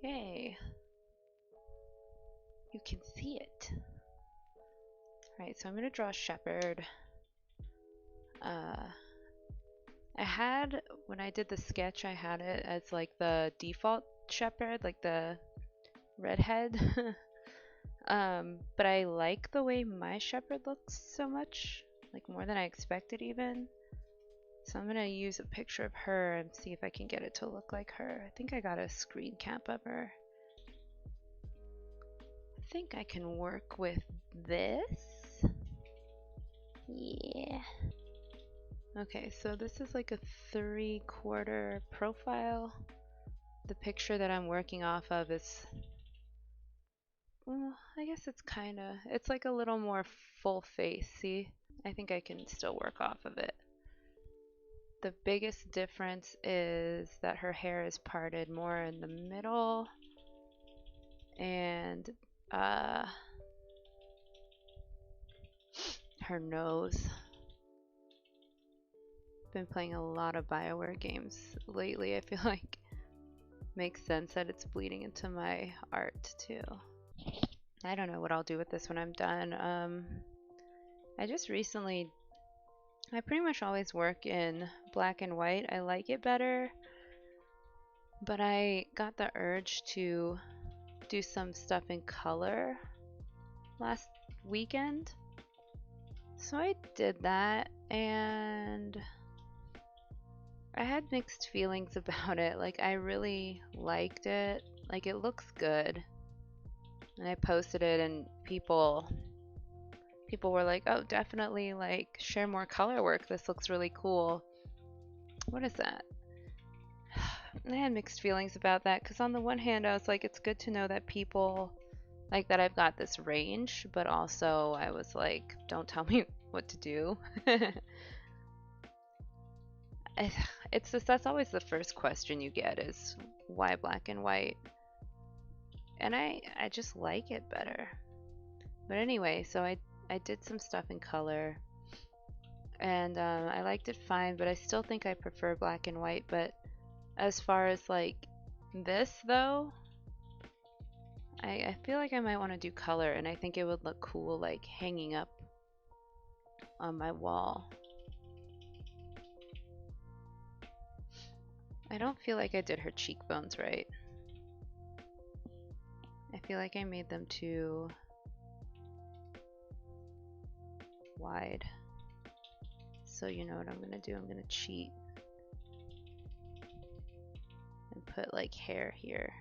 Yay. You can see it. Alright, so I'm going to draw Shepard. I had, when I did the sketch, I had it as like the default Shepard, like the redhead. But I like the way my Shepard looks so much, like more than I expected even. So I'm gonna use a picture of her and see if I can get it to look like her. I think I got a screen cap of her. I think I can work with this. Yeah. Okay, so this is like a 3/4 profile. The picture that I'm working off of is, well, I guess it's like a little more full face, see? I think I can still work off of it. The biggest difference is that her hair is parted more in the middle, and her nose. Been playing a lot of BioWare games lately. I feel like makes sense that it's bleeding into my art too. I don't know what I'll do with this when I'm done. I just recently, I pretty much always work in black and white. I like it better, but I got the urge to do some stuff in color last weekend. So I did that, and I had mixed feelings about it. Like, I really liked it. Like, it looks good. And I posted it, and people were like, oh, definitely, like, share more color work. This looks really cool. What is that? I had mixed feelings about that, because on the one hand, I was like, it's good to know that people, like, that I've got this range, but also I was like, don't tell me what to do. That's always the first question you get is, why black and white? And I just like it better. But anyway, so I did some stuff in color, and I liked it fine, but I still think I prefer black and white. But as far as like this though, I feel like I might want to do color, and I think it would look cool like hanging up on my wall. I don't feel like I did her cheekbones right. I feel like I made them too wide. So you know what I'm gonna do? I'm gonna cheat and put like hair here.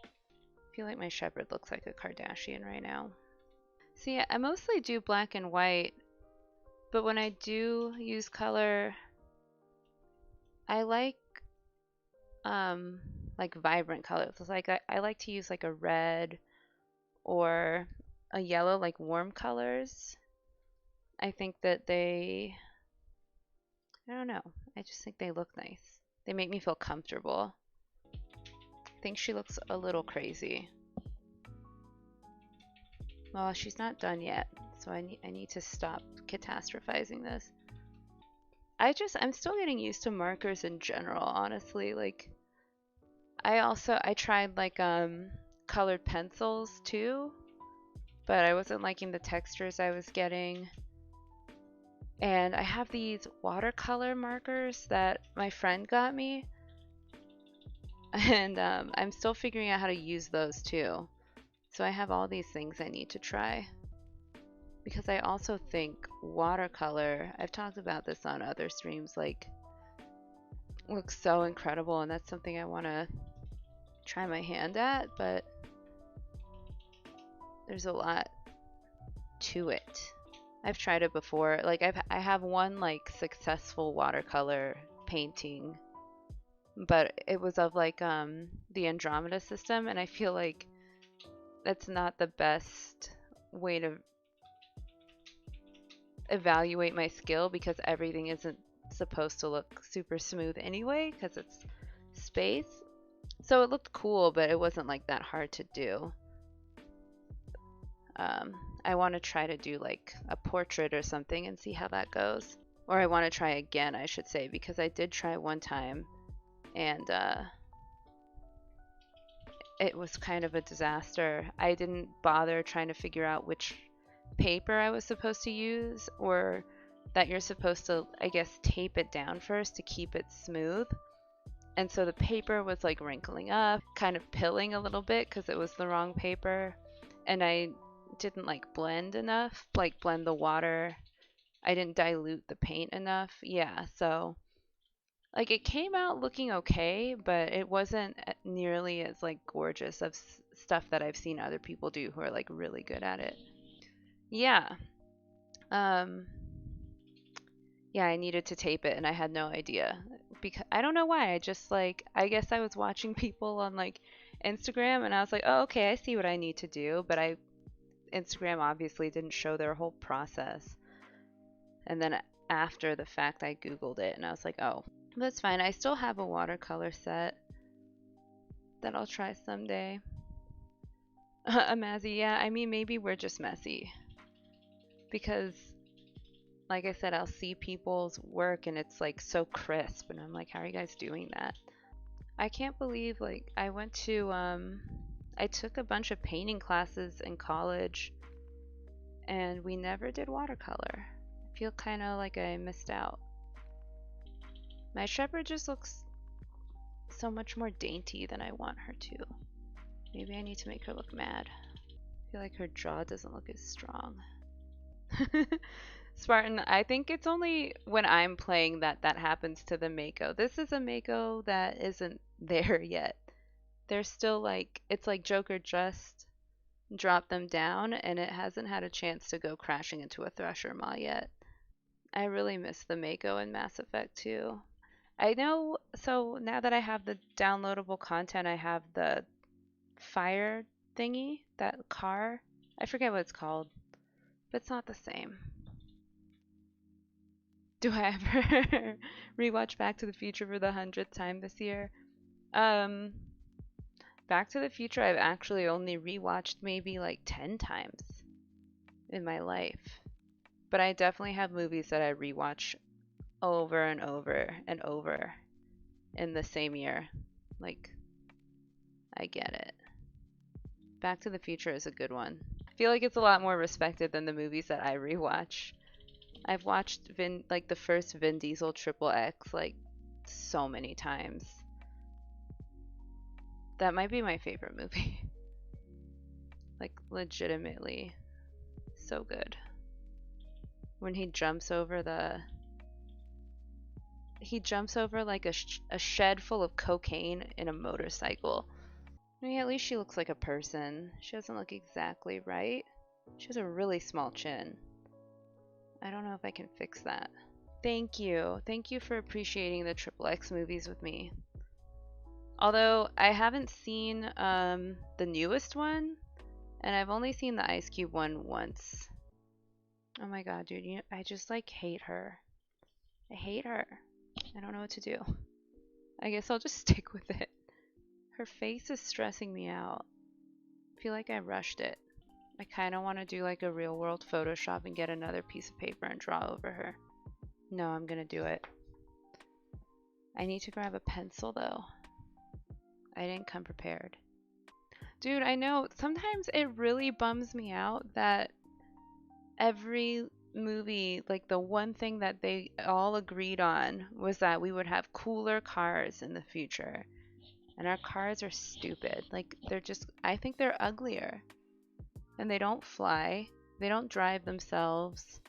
I feel like my Shepard looks like a Kardashian right now. See, I mostly do black and white, but when I do use color, I like vibrant colors. It's like I like to use like a red or a yellow, like warm colors. I think that I don't know, I just think they look nice. They make me feel comfortable. I think she looks a little crazy. Well, she's not done yet, so I need to stop catastrophizing this. I'm still getting used to markers in general, honestly. Like, I tried like colored pencils too, but I wasn't liking the textures I was getting. And I have these watercolor markers that my friend got me, and I'm still figuring out how to use those too. So I have all these things I need to try. Because I also think watercolor, I've talked about this on other streams, like, looks so incredible, and that's something I want to try my hand at, but there's a lot to it. I've tried it before. Like, I have one like successful watercolor painting, but it was of like the Andromeda system, and I feel like that's not the best way to evaluate my skill, because everything isn't supposed to look super smooth anyway because it's space. So it looked cool, but it wasn't like that hard to do. I want to try to do like a portrait or something and see how that goes. Or I want to try again, I should say, because I did try one time, and it was kind of a disaster. I didn't bother trying to figure out which paper I was supposed to use, or that you're supposed to, I guess, tape it down first to keep it smooth. And so the paper was like wrinkling up, kind of pilling a little bit because it was the wrong paper. And I didn't like blend enough, like blend the water. I didn't dilute the paint enough. Yeah, so like it came out looking okay, but it wasn't nearly as like gorgeous of stuff that I've seen other people do who are like really good at it. Yeah. Um yeah, I needed to tape it and I had no idea. Because I don't know why. I just like I guess I was watching people on like Instagram and I was like, "Oh, okay, I see what I need to do." But I Instagram obviously didn't show their whole process. And then after the fact I googled it and I was like, "Oh, that's fine. I still have a watercolor set that I'll try someday." A Mazzy, yeah. I mean, maybe we're just messy because like I said, I'll see people's work and it's like so crisp and I'm like, "How are you guys doing that?" I can't believe like I took a bunch of painting classes in college and we never did watercolor. I feel kind of like I missed out. My Shepard just looks so much more dainty than I want her to. Maybe I need to make her look mad. I feel like her jaw doesn't look as strong. Spartan, I think it's only when I'm playing that that happens to the Mako. This is a Mako that isn't there yet. They're still like, it's like Joker just dropped them down and it hasn't had a chance to go crashing into a Thresher Maw yet. I really miss the Mako in Mass Effect 2. I know, so now that I have the downloadable content, I have the fire thingy, that car. I forget what it's called, but it's not the same. Do I ever rewatch Back to the Future for the 100th time this year? Um, Back to the Future I've actually only rewatched maybe like 10 times in my life. But I definitely have movies that I rewatch over and over and over in the same year. Like, I get it. Back to the Future is a good one. I feel like it's a lot more respected than the movies that I rewatch. I've watched like the first Vin Diesel Triple X like so many times. That might be my favorite movie. Like legitimately so good. When he jumps over like a shed full of cocaine in a motorcycle. I mean, at least she looks like a person. She doesn't look exactly right. She has a really small chin. I don't know if I can fix that. Thank you. Thank you for appreciating the Triple X movies with me. Although I haven't seen the newest one, and I've only seen the Ice Cube one once. Oh my god, dude, I just like hate her. I hate her. I don't know what to do. I guess I'll just stick with it. Her face is stressing me out. I feel like I rushed it. I kind of want to do like a real world Photoshop and get another piece of paper and draw over her. No, I'm gonna do it. I need to grab a pencil though. I didn't come prepared. Dude, I know sometimes it really bums me out that every movie, like the one thing that they all agreed on was that we would have cooler cars in the future. And our cars are stupid. Like they're just, I think they're uglier. And they don't fly. They don't drive themselves.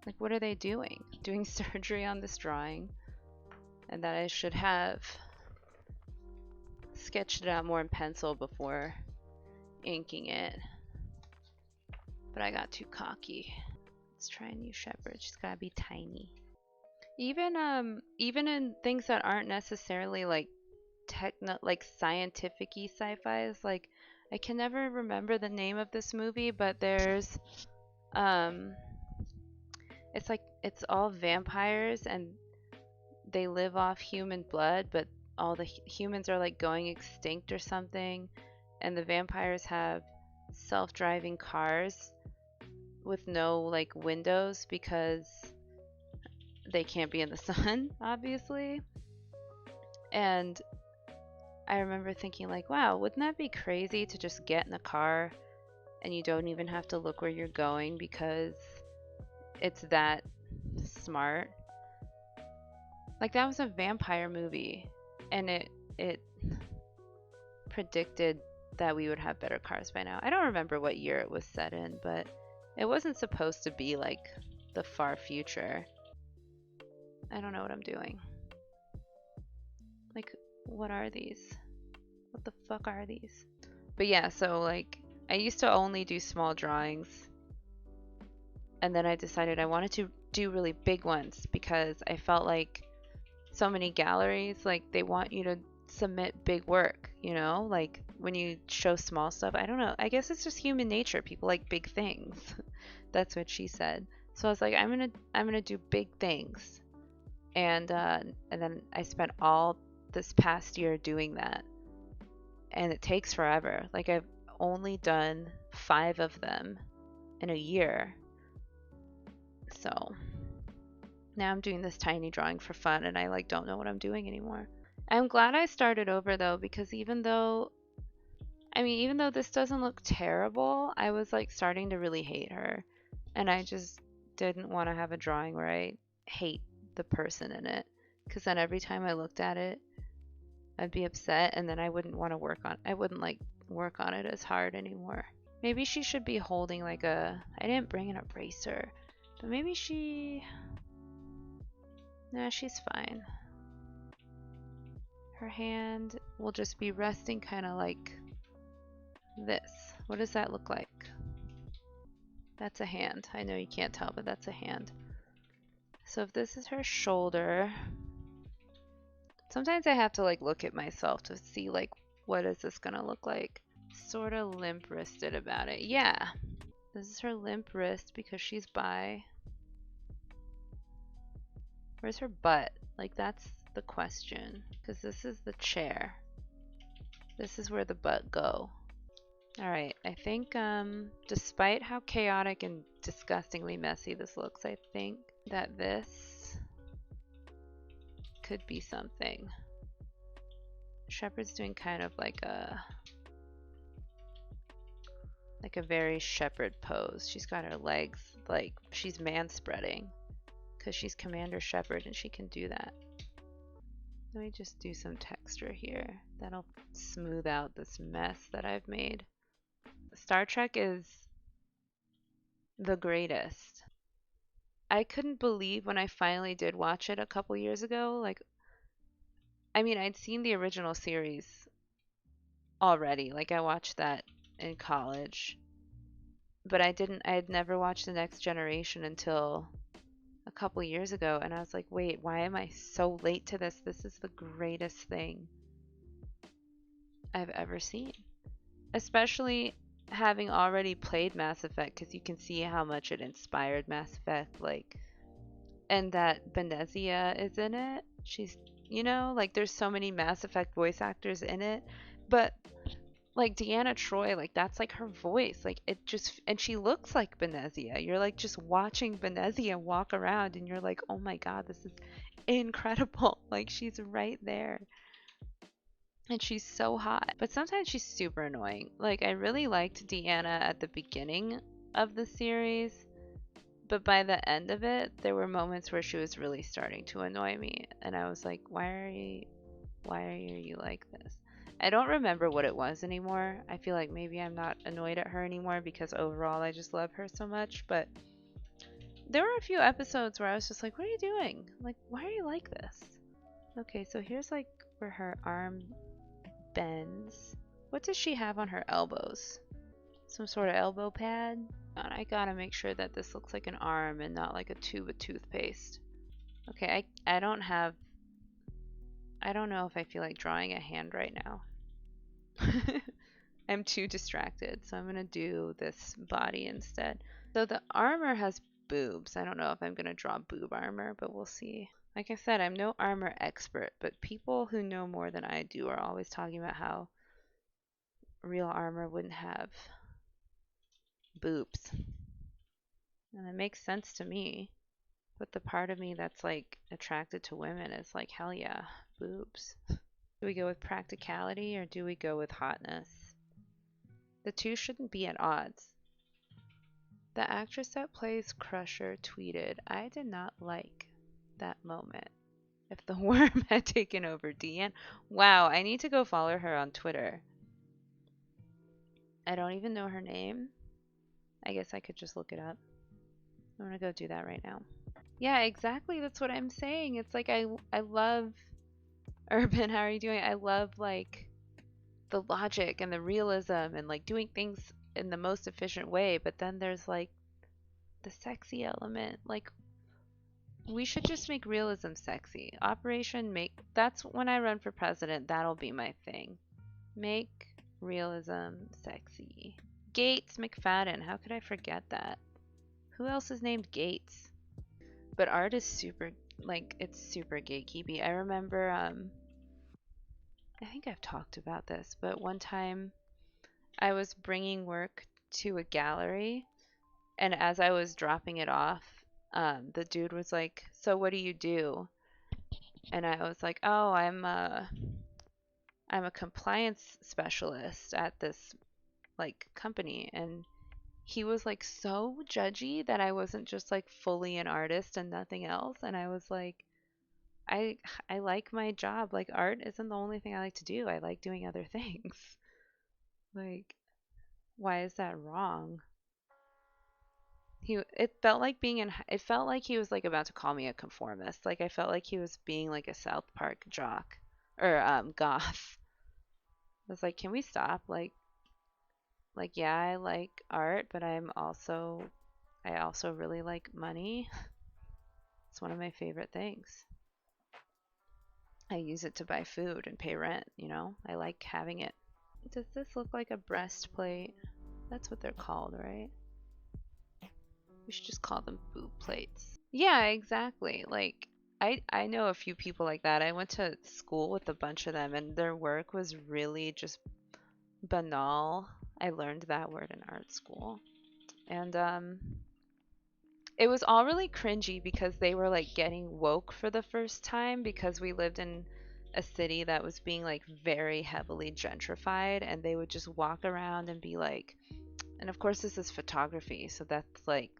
Like what are they doing? Doing surgery on this drawing. And that I should have sketched it out more in pencil before inking it. But I got too cocky. Let's try a new Shepard. She's gotta be tiny. Even in things that aren't necessarily like like scientific-y sci-fis, like I can never remember the name of this movie, but there's um it's like it's all vampires and they live off human blood, but all the humans are like going extinct or something, and the vampires have self-driving cars with no like windows because they can't be in the sun, obviously. And I remember thinking like, wow, wouldn't that be crazy to just get in the car and you don't even have to look where you're going because it's that smart. Like that was a vampire movie and it predicted that we would have better cars by now. I don't remember what year it was set in, but it wasn't supposed to be like the far future. I don't know what I'm doing. Like, what are these? What the fuck are these? But yeah, so like, I used to only do small drawings, and then I decided I wanted to do really big ones because I felt like so many galleries, like, they want you to submit big work, you know? Like, when you show small stuff, I don't know. I guess it's just human nature. People like big things. That's what she said. So I was like, I'm gonna do big things. And then I spent all this past year doing that. And it takes forever. Like I've only done 5 of them in a year. So now I'm doing this tiny drawing for fun and I like don't know what I'm doing anymore. I'm glad I started over though because even though this doesn't look terrible, I was like starting to really hate her. And I just didn't want to have a drawing where I hate the person in it. Because then every time I looked at it, I'd be upset and then I wouldn't want to I wouldn't like work on it as hard anymore. Maybe she should be holding like I didn't bring an eraser, but maybe nah, she's fine. Her hand will just be resting kind of like this. What does that look like? That's a hand. I know you can't tell, but that's a hand. So if this is her shoulder, sometimes I have to like look at myself to see like what is this gonna look like. Sort of limp wristed about it. Yeah. This is her limp wrist because she's bi. Where's her butt? Like that's the question. Because this is the chair. This is where the butt go. Alright, I think despite how chaotic and disgustingly messy this looks, I think that this could be something. Shepard's doing kind of like a very Shepard pose. She's got her legs like she's man spreading because she's Commander Shepard and she can do that. Let me just do some texture here. That'll smooth out this mess that I've made. Star Trek is the greatest. I couldn't believe when I finally did watch it a couple years ago. Like, I mean, I'd seen the original series already. Like, I watched that in college. But I had never watched The Next Generation until a couple years ago. And I was like, wait, why am I so late to this? This is the greatest thing I've ever seen. Especially having already played Mass Effect, because you can see how much it inspired Mass Effect, like, and that Benezia is in it. She's, like there's so many Mass Effect voice actors in it, but like Deanna Troi, like that's like her voice, like it just, and she looks like Benezia. You're like just watching Benezia walk around, and you're like, oh my god, this is incredible. Like she's right there. And she's so hot. But sometimes she's super annoying. Like, I really liked Deanna at the beginning of the series. But by the end of it, there were moments where she was really starting to annoy me. And I was like, why are you like this? I don't remember what it was anymore. I feel like maybe I'm not annoyed at her anymore because overall I just love her so much. But there were a few episodes where I was just like, what are you doing? Like, why are you like this? Okay, so here's like where her arm bends. What does she have on her elbows? Some sort of elbow pad? I gotta make sure that this looks like an arm and not like a tube of toothpaste. Okay, I don't know if I feel like drawing a hand right now. I'm too distracted, so I'm gonna do this body instead. So the armor has boobs. I don't know if I'm gonna draw boob armor, but we'll see. Like I said, I'm no armor expert, but people who know more than I do are always talking about how real armor wouldn't have boobs. And it makes sense to me. But the part of me that's like attracted to women is like, hell yeah, boobs. Do we go with practicality or do we go with hotness? The two shouldn't be at odds. The actress that plays Crusher tweeted, "I did not like that moment. If the worm had taken over Deanne." Wow, I need to go follow her on Twitter. I don't even know her name. I guess I could just look it up. I'm gonna go do that right now. Yeah, exactly. That's what I'm saying. It's like I love Urban. How are you doing? I love like the logic and the realism and like doing things in the most efficient way, but then there's like the sexy element. Like we should just make realism sexy. Operation make That's when I run for president, that'll be my thing. Make realism sexy. Gates McFadden. How could I forget that? Who else is named Gates? But art is super, like, it's super gatekeepy. I remember, I think I've talked about this, but one time I was bringing work to a gallery, and as I was dropping it off, the dude was like, "So what do you do?" And I was like, "Oh, I'm a compliance specialist at this like company." And he was like so judgy that I wasn't just like fully an artist and nothing else. And I was like, I I like my job. Like art isn't the only thing I like to do. I like doing other things. Like, why is that wrong? It felt like he was like about to call me a conformist. Like I felt like he was being like a South Park jock or goth. I was like, can we stop? Like yeah, I like art, but I also really like money. It's one of my favorite things. I use it to buy food and pay rent, you know? I like having it. Does this look like a breastplate? That's what they're called, right? We should just call them boob plates. Yeah, exactly. Like I know a few people like that. I went to school with a bunch of them and their work was really just banal. I learned that word in art school. And it was all really cringy because they were like getting woke for the first time because we lived in a city that was being like very heavily gentrified, and they would just walk around and be like, and of course this is photography, so that's like,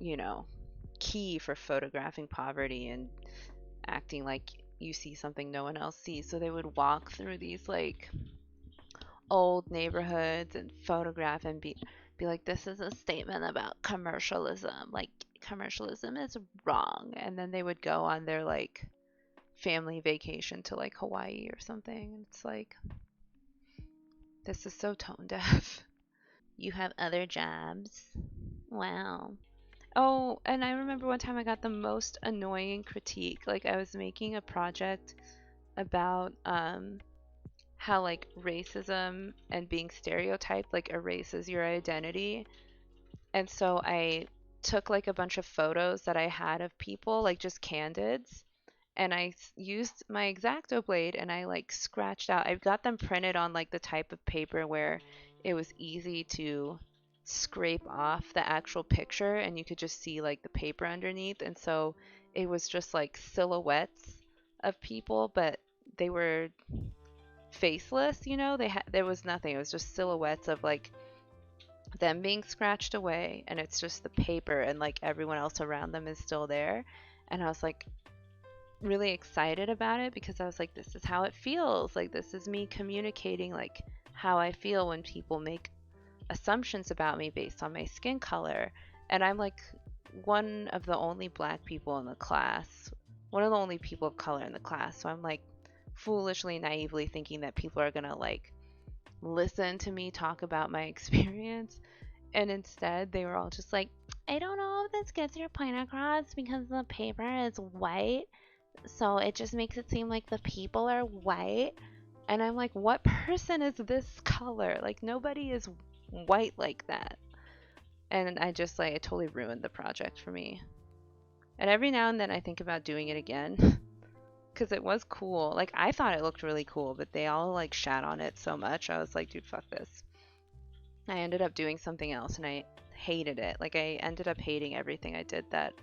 you know, key for photographing poverty and acting like you see something no one else sees. So they would walk through these like old neighborhoods and photograph and be like, this is a statement about commercialism. Like commercialism is wrong. And then they would go on their like family vacation to like Hawaii or something. And it's like, this is so tone deaf. You have other jobs. Wow. Oh, and I remember one time I got the most annoying critique. Like I was making a project about how like racism and being stereotyped like erases your identity. And so I took like a bunch of photos that I had of people, like just candids, and used my X-Acto blade and I like scratched out. I've got them printed on like the type of paper where it was easy to scrape off the actual picture and you could just see like the paper underneath. And so it was just like silhouettes of people, but they were faceless, you know? There was nothing. It was just silhouettes of like them being scratched away, and it's just the paper and like everyone else around them is still there. And I was like really excited about it because I was like, this is how it feels. Like this is me communicating like how I feel when people make assumptions about me based on my skin color. And I'm like one of the only black people in the class, one of the only people of color in the class. So I'm like foolishly, naively thinking that people are gonna like listen to me talk about my experience. And instead, they were all just like, I don't know if this gets your point across because the paper is white. So it just makes it seem like the people are white. And I'm like, what person is this color? Like, nobody is white like that. And I just like, it totally ruined the project for me. And every now and then I think about doing it again because it was cool. Like, I thought it looked really cool, but they all like shat on it so much. I was like, dude, fuck this. I ended up doing something else and I hated it. Like, I ended up hating everything I did that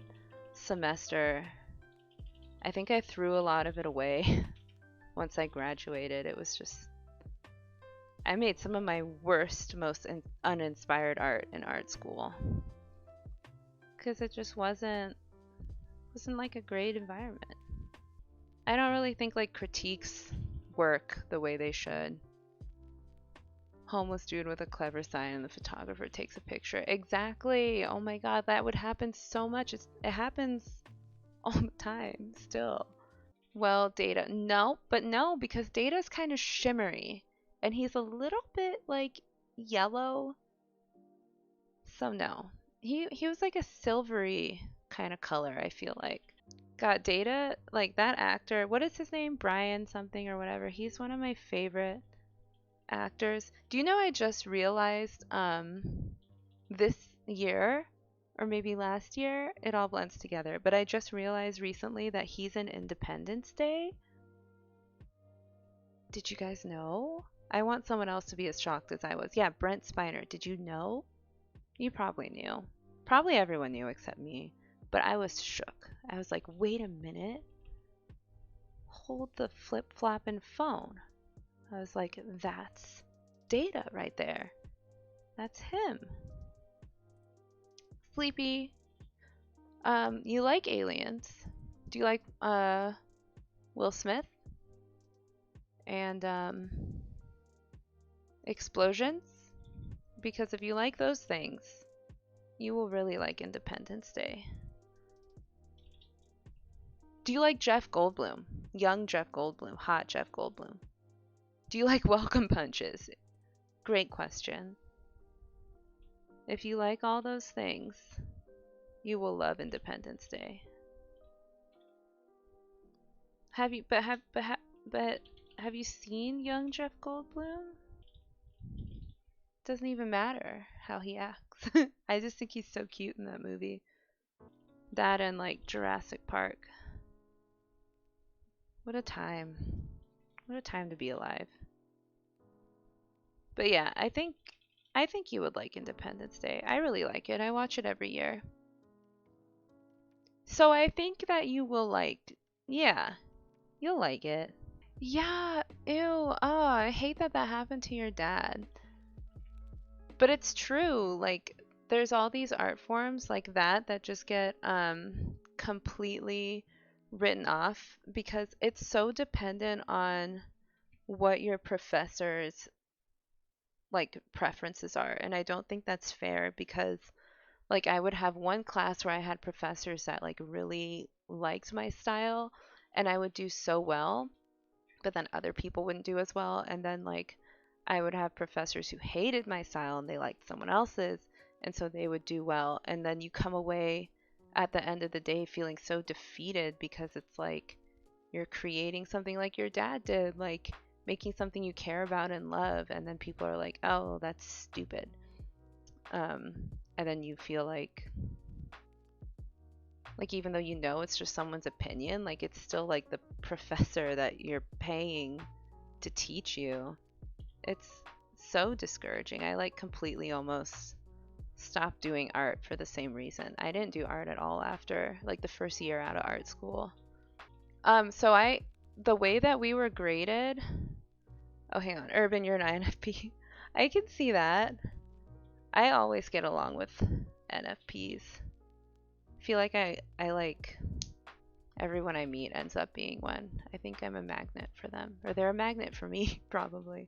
semester. I think I threw a lot of it away once I graduated, it was just, I made some of my worst, most uninspired art in art school. Because it just wasn't like a great environment. I don't really think like critiques work the way they should. Homeless dude with a clever sign and the photographer takes a picture. Exactly. Oh my god, that would happen so much. It happens all the time still. Well, Data. No, but no, because Data's kind of shimmery. And he's a little bit like yellow. So no. He was like a silvery kind of color, I feel like. God, Data, like that actor, what is his name? Brian something or whatever. He's one of my favorite actors. Do you know I just realized this year or maybe last year, it all blends together, but I just realized recently that he's in Independence Day. Did you guys know? I want someone else to be as shocked as I was. Yeah, Brent Spiner. Did you know? You probably knew. Probably everyone knew except me. But I was shook. I was like, wait a minute. Hold the flip-flopping phone. I was like, that's Data right there. That's him. Sleepy. You like aliens. Do you like Will Smith? And explosions? Because if you like those things, you will really like Independence Day. Do you like Jeff Goldblum? Young Jeff Goldblum, hot Jeff Goldblum. Do you like Welcome Punches? Great question. If you like all those things, you will love Independence Day. Have you have you seen young Jeff Goldblum? Doesn't even matter how he acts. I just think he's so cute in that movie. That and like Jurassic Park. What a time. What a time to be alive. But yeah, I think you would like Independence Day. I really like it. I watch it every year. So I think that you will like, yeah, you'll like it. Yeah, ew. Oh, I hate that happened to your dad. But it's true. Like, there's all these art forms like that just get completely written off because it's so dependent on what your professor's like preferences are. And I don't think that's fair because like I would have one class where I had professors that like really liked my style and I would do so well, but then other people wouldn't do as well. And then like I would have professors who hated my style and they liked someone else's, and so they would do well. And then you come away at the end of the day feeling so defeated because it's like you're creating something like your dad did, like making something you care about and love, and then people are like, oh, that's stupid. And then you feel like even though you know it's just someone's opinion, like it's still like the professor that you're paying to teach you. It's so discouraging. I like completely almost stopped doing art for the same reason. I didn't do art at all after like the first year out of art school. So the way that we were graded, oh hang on, Urban, you're an INFP. I can see that. I always get along with NFPs. I feel like I like everyone I meet ends up being one. I think I'm a magnet for them, or they're a magnet for me, probably.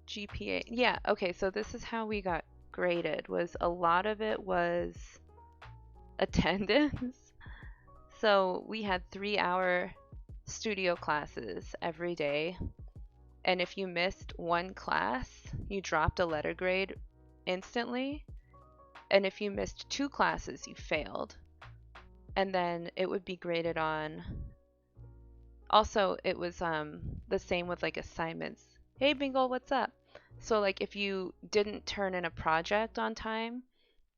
GPA. Yeah, okay, so this is how we got graded. Was a lot of it was attendance. So we had 3-hour studio classes every day. And if you missed one class, you dropped a letter grade instantly. And if you missed 2 classes, you failed. And then it would be graded on. Also, it was the same with like assignments. Hey, Bingle, what's up? So like if you didn't turn in a project on time,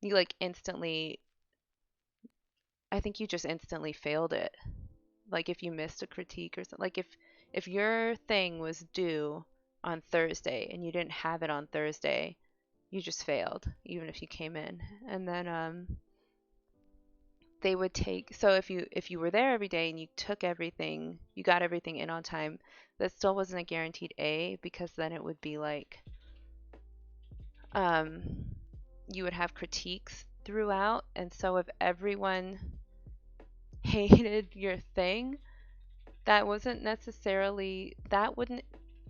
you like instantly, I think you just instantly failed it. Like if you missed a critique or something, like if your thing was due on Thursday and you didn't have it on Thursday, you just failed, even if you came in. And then they would take, so if you were there every day and you took everything, you got everything in on time, that still wasn't a guaranteed A, because then it would be like um you would have critiques throughout, and so if everyone hated your thing, that wouldn't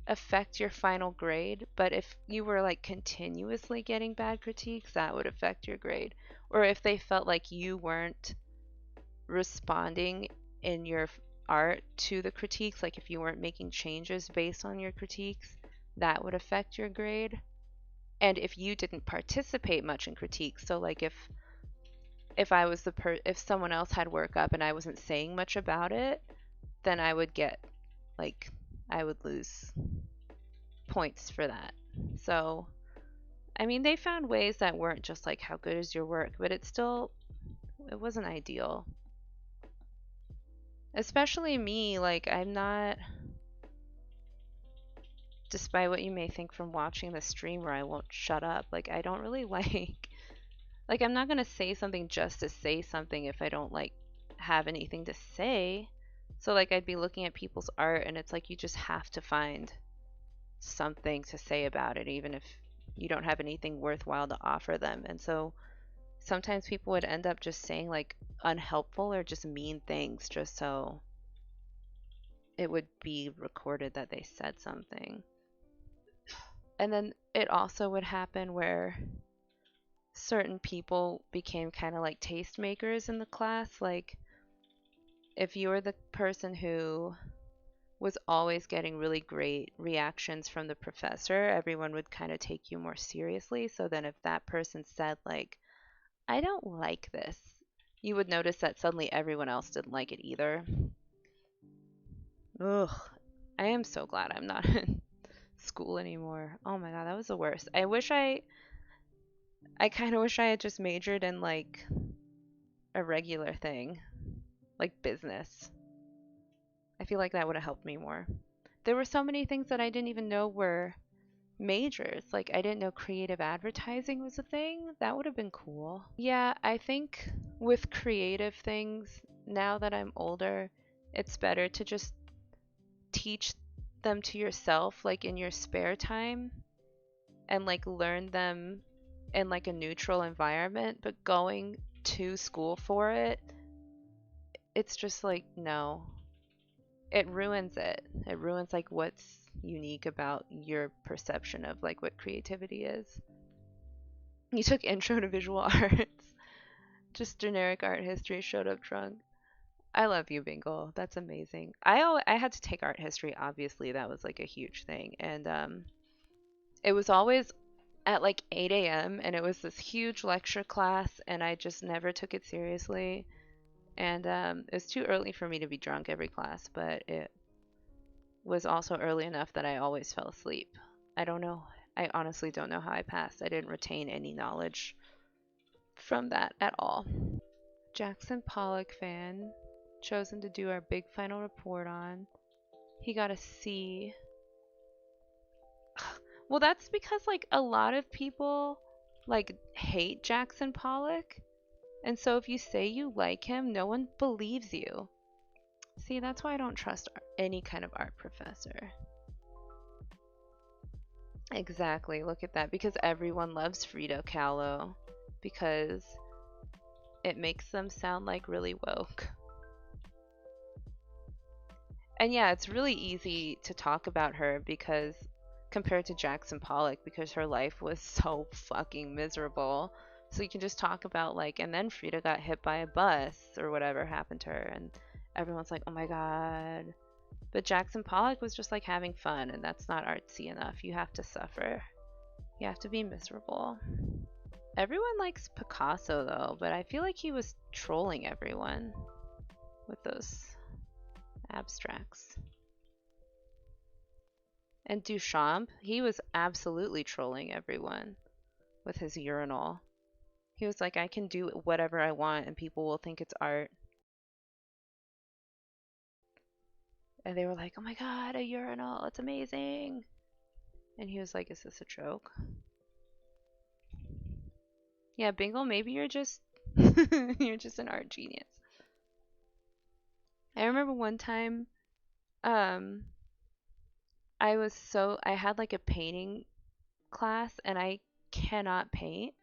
affect your final grade, but if you were like continuously getting bad critiques, that would affect your grade. Or if they felt like you weren't responding in your art to the critiques, like if you weren't making changes based on your critiques, that would affect your grade. And if you didn't participate much in critiques, so like if I was if someone else had work up and I wasn't saying much about it, then I would get like I would lose points for that. So, I mean, they found ways that weren't just like how good is your work, but it wasn't ideal. Especially me, like I'm not, despite what you may think from watching the stream where I won't shut up, like I don't really like I'm not going to say something just to say something if I don't like have anything to say. So like I'd be looking at people's art and it's like you just have to find something to say about it, even if you don't have anything worthwhile to offer them. And so sometimes people would end up just saying like unhelpful or just mean things just so it would be recorded that they said something. And then it also would happen where certain people became kind of like tastemakers in the class. Like if you were the person who was always getting really great reactions from the professor, everyone would kind of take you more seriously. So then if that person said like, I don't like this, you would notice that suddenly everyone else didn't like it either. Ugh. I am so glad I'm not in school anymore. Oh my god, that was the worst. I kind of wish I had just majored in like a regular thing, like business. I feel like that would have helped me more. There were so many things that I didn't even know were majors. Like I didn't know creative advertising was a thing. That would have been cool. Yeah, I think with creative things, now that I'm older, it's better to just teach them to yourself like in your spare time and like learn them in like a neutral environment, but going to school for it, it's just like no. It ruins it. It ruins like what's unique about your perception of like what creativity is. You took intro to visual arts. Just generic art history showed up drunk. I love you, Bingle. That's amazing. I had to take art history, obviously. That was like a huge thing. And it was always at like 8 a.m. and it was this huge lecture class and I just never took it seriously. And it was too early for me to be drunk every class, but it was also early enough that I always fell asleep. I don't know. I honestly don't know how I passed. I didn't retain any knowledge from that at all. Jackson Pollock fan, chosen to do our big final report on. He got a C. Well, that's because like a lot of people like hate Jackson Pollock. And so if you say you like him, no one believes you. See, that's why I don't trust any kind of art professor. Exactly, look at that. Because everyone loves Frida Kahlo. Because it makes them sound like really woke. And yeah, it's really easy to talk about her because compared to Jackson Pollock, because her life was so fucking miserable. So you can just talk about like, and then Frida got hit by a bus or whatever happened to her, and everyone's like, oh my god. But Jackson Pollock was just like having fun, and that's not artsy enough. You have to suffer. You have to be miserable. Everyone likes Picasso though, but I feel like he was trolling everyone with those abstracts. And Duchamp, he was absolutely trolling everyone with his urinal. He was like, I can do whatever I want and people will think it's art. And they were like, oh my god, a urinal, it's amazing. And he was like, is this a joke? Yeah, Bingle, maybe you're just You're just an art genius. I remember one time, um, I had like a painting class and I cannot paint.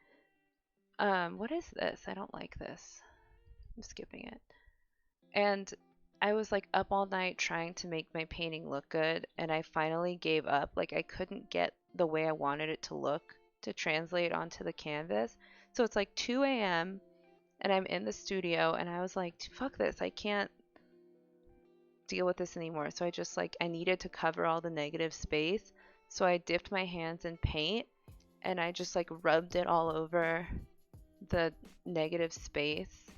What is this? I don't like this. I'm skipping it. And I was like up all night trying to make my painting look good, and I finally gave up. Like I couldn't get the way I wanted it to look to translate onto the canvas. So it's like 2 a.m. and I'm in the studio and I was like, fuck this. I can't deal with this anymore. So I just like I needed to cover all the negative space. So I dipped my hands in paint and I just like rubbed it all over the negative space,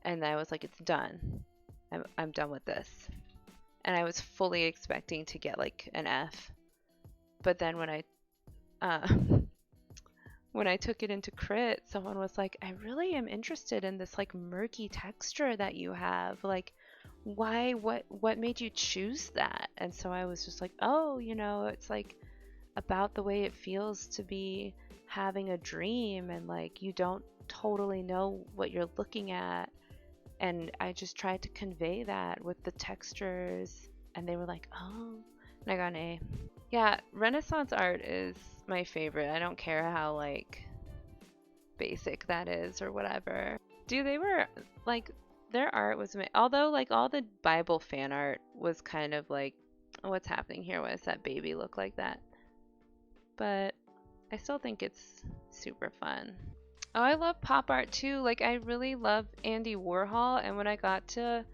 and I was like, it's done. I'm done with this. And I was fully expecting to get like an F. But then uh, when I took it into crit, someone was like, I really am interested in this like murky texture that you have. Like, why? What made you choose that? And so I was just like, oh, it's like about the way it feels to be having a dream, and like you don't totally know what you're looking at. And I just tried to convey that with the textures, and they were like, oh, and I got an A. Yeah, Renaissance art is my favorite. I don't care how like basic that is or whatever. Dude, they were like their art was although like all the Bible fan art was kind of like, what's happening here? Why does that baby look like that? But I still think it's super fun. Oh, I love pop art too. Like I really love Andy Warhol, and when I got to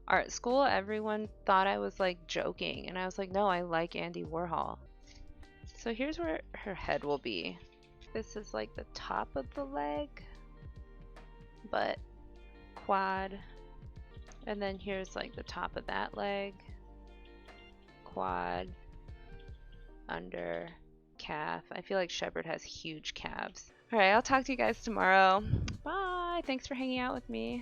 art school, everyone thought I was like joking, and I was like, no, I like Andy Warhol. So here's where her head will be. This is like the top of the leg, butt, quad, and then here's like the top of that leg, quad, under, calf. I feel like Shepard has huge calves. All right, I'll talk to you guys tomorrow. Bye. Thanks for hanging out with me.